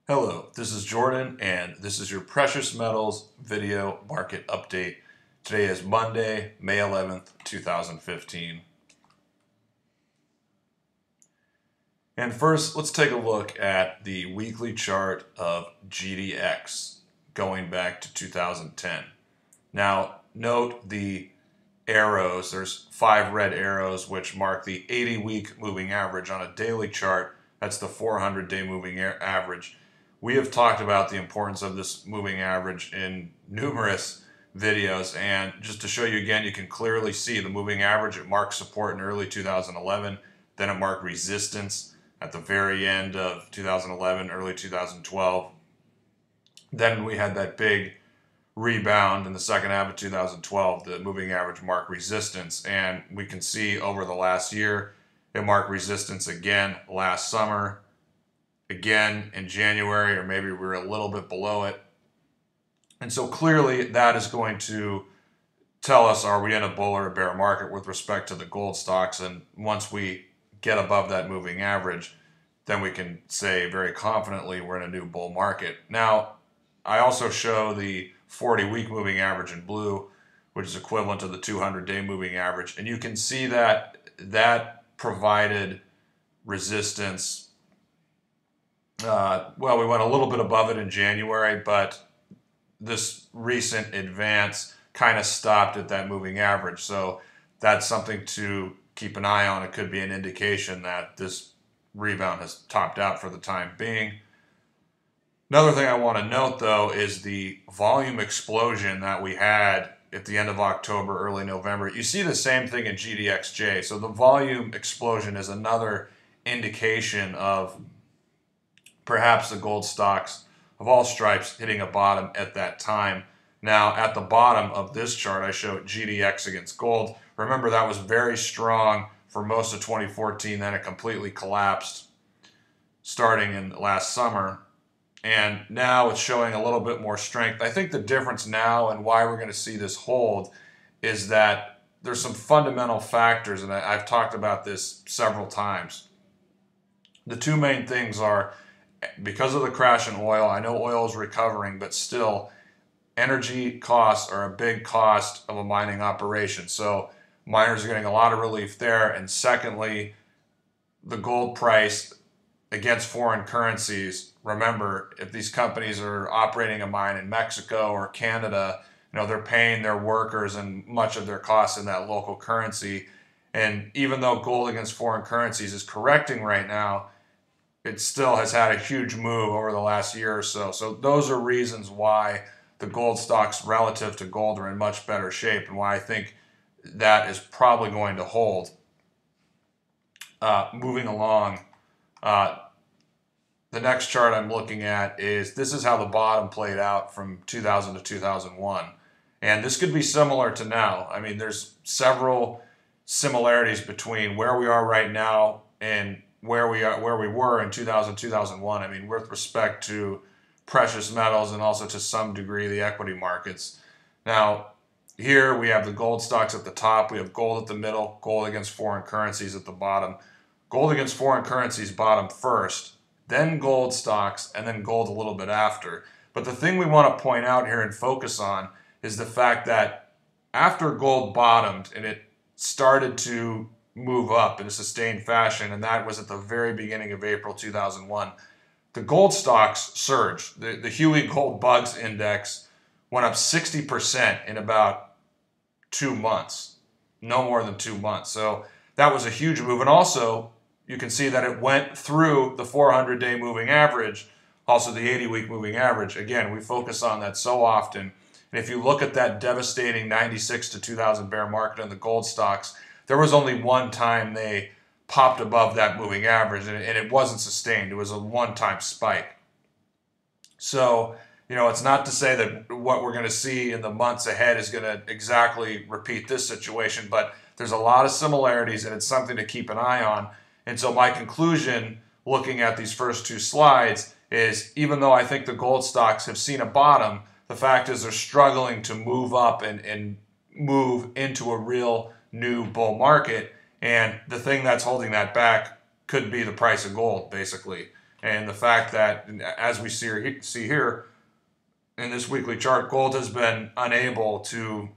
Hello, this is Jordan, and this is your Precious Metals Video Market Update. Today is Monday, May 11th, 2015. And first, let's take a look at the weekly chart of GDX going back to 2010. Now, note the arrows. There's 5 red arrows which mark the 80-week moving average on a daily chart. That's the 400-day moving average. We have talked about the importance of this moving average in numerous videos, and just to show you again, you can clearly see the moving average. It marked support in early 2011, then it marked resistance at the very end of 2011, early 2012. Then we had that big rebound in the second half of 2012. The moving average marked resistance, and we can see over the last year it marked resistance again last summer, again in January, or maybe we were a little bit below it. And so clearly that is going to tell us, are we in a bull or a bear market with respect to the gold stocks? And once we get above that moving average, then we can say very confidently we're in a new bull market. Now, I also show the 40-week moving average in blue, which is equivalent to the 200-day moving average. And you can see that that provided resistance. Well, we went a little bit above it in January, but this recent advance kind of stopped at that moving average. So that's something to keep an eye on. It could be an indication that this rebound has topped out for the time being. Another thing I want to note, though, is the volume explosion that we had at the end of October, early November. You see the same thing in GDXJ. So the volume explosion is another indication of perhaps the gold stocks of all stripes hitting a bottom at that time. Now, at the bottom of this chart, I show GDX against gold. Remember, that was very strong for most of 2014. Then it completely collapsed starting in last summer. And now it's showing a little bit more strength. I think the difference now and why we're going to see this hold is that there's some fundamental factors, and I've talked about this several times. The two main things are, because of the crash in oil, I know oil is recovering, but still, energy costs are a big cost of a mining operation. So miners are getting a lot of relief there. And secondly, the gold price against foreign currencies. Remember, if these companies are operating a mine in Mexico or Canada, they're paying their workers and much of their costs in that local currency. And even though gold against foreign currencies is correcting right now, it still has had a huge move over the last year or so. So those are reasons why the gold stocks relative to gold are in much better shape, and why I think that is probably going to hold. Moving along, the next chart I'm looking at is, this is how the bottom played out from 2000 to 2001. And this could be similar to now. I mean, there's several similarities between where we are right now and where we were in 2000, 2001. I mean, with respect to precious metals and also to some degree the equity markets. Now, here we have the gold stocks at the top. We have gold at the middle, gold against foreign currencies at the bottom. Gold against foreign currencies bottom first, then gold stocks, and then gold a little bit after. But the thing we want to point out here and focus on is the fact that after gold bottomed and it started to move up in a sustained fashion, and that was at the very beginning of April 2001, the gold stocks surged. The Huey Gold Bugs Index went up 60% in about 2 months, no more than 2 months. So that was a huge move. And also, you can see that it went through the 400-day moving average, also the 80-week moving average. Again, we focus on that so often. And if you look at that devastating 96 to 2000 bear market in the gold stocks, there was only one time they popped above that moving average, and it wasn't sustained. It was a one-time spike. So, it's not to say that what we're going to see in the months ahead is going to exactly repeat this situation, but there's a lot of similarities, and it's something to keep an eye on. And so my conclusion, looking at these first two slides, is even though I think the gold stocks have seen a bottom, the fact is they're struggling to move up and move into a real new bull market, and the thing that's holding that back could be the price of gold, basically. And the fact that, as we see here in this weekly chart, gold has been unable to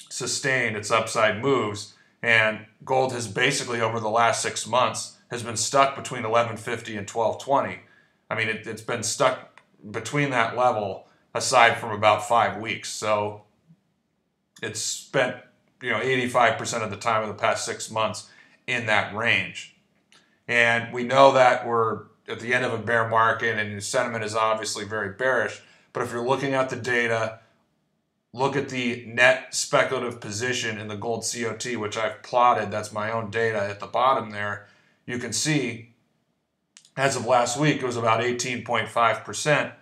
sustain its upside moves, and gold has basically over the last 6 months has been stuck between 1150 and 1220. I mean, it's been stuck between that level aside from about 5 weeks. So it's spent 85% of the time of the past 6 months in that range. And we know that we're at the end of a bear market and the sentiment is obviously very bearish. But if you're looking at the data, look at the net speculative position in the gold COT, which I've plotted. That's my own data at the bottom there. You can see as of last week, it was about 18.5%.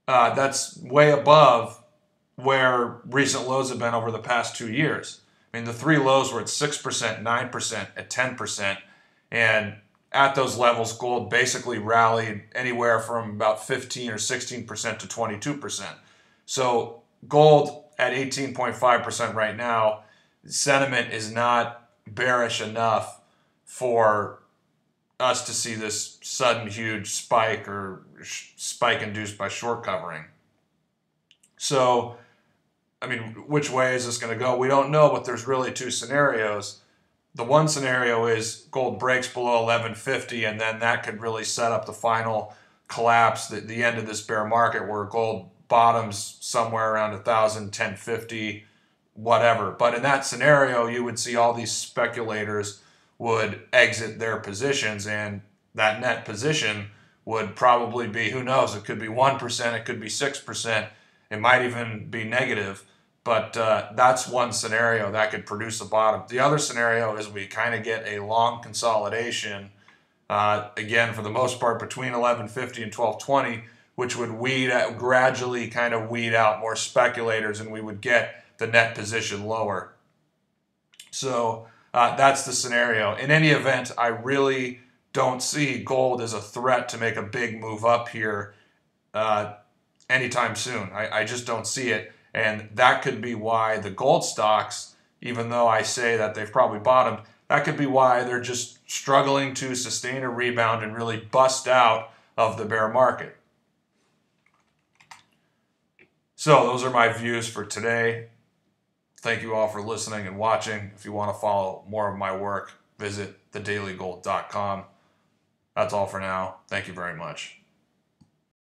That's way above where recent lows have been over the past 2 years. I mean, the three lows were at 6%, 9%, at 10%. And at those levels, gold basically rallied anywhere from about 15 or 16% to 22%. So gold at 18.5% right now, sentiment is not bearish enough for us to see this sudden huge spike or spike induced by short covering. So, I mean, which way is this going to go? We don't know, but there's really two scenarios. The one scenario is gold breaks below 1150, and then that could really set up the final collapse, the end of this bear market, where gold bottoms somewhere around 1,000, 1050, whatever. But in that scenario, you would see all these speculators would exit their positions, and that net position would probably be, who knows, it could be 1%, it could be 6%, it might even be negative. But that's one scenario that could produce a bottom. The other scenario is we kind of get a long consolidation, again, for the most part, between 1150 and 1220, which would gradually kind of weed out more speculators, and we would get the net position lower. So that's the scenario. In any event, I really don't see gold as a threat to make a big move up here anytime soon. I just don't see it. And that could be why the gold stocks, even though I say that they've probably bottomed, that could be why they're just struggling to sustain a rebound and really bust out of the bear market. So those are my views for today. Thank you all for listening and watching. If you want to follow more of my work, visit thedailygold.com. That's all for now. Thank you very much.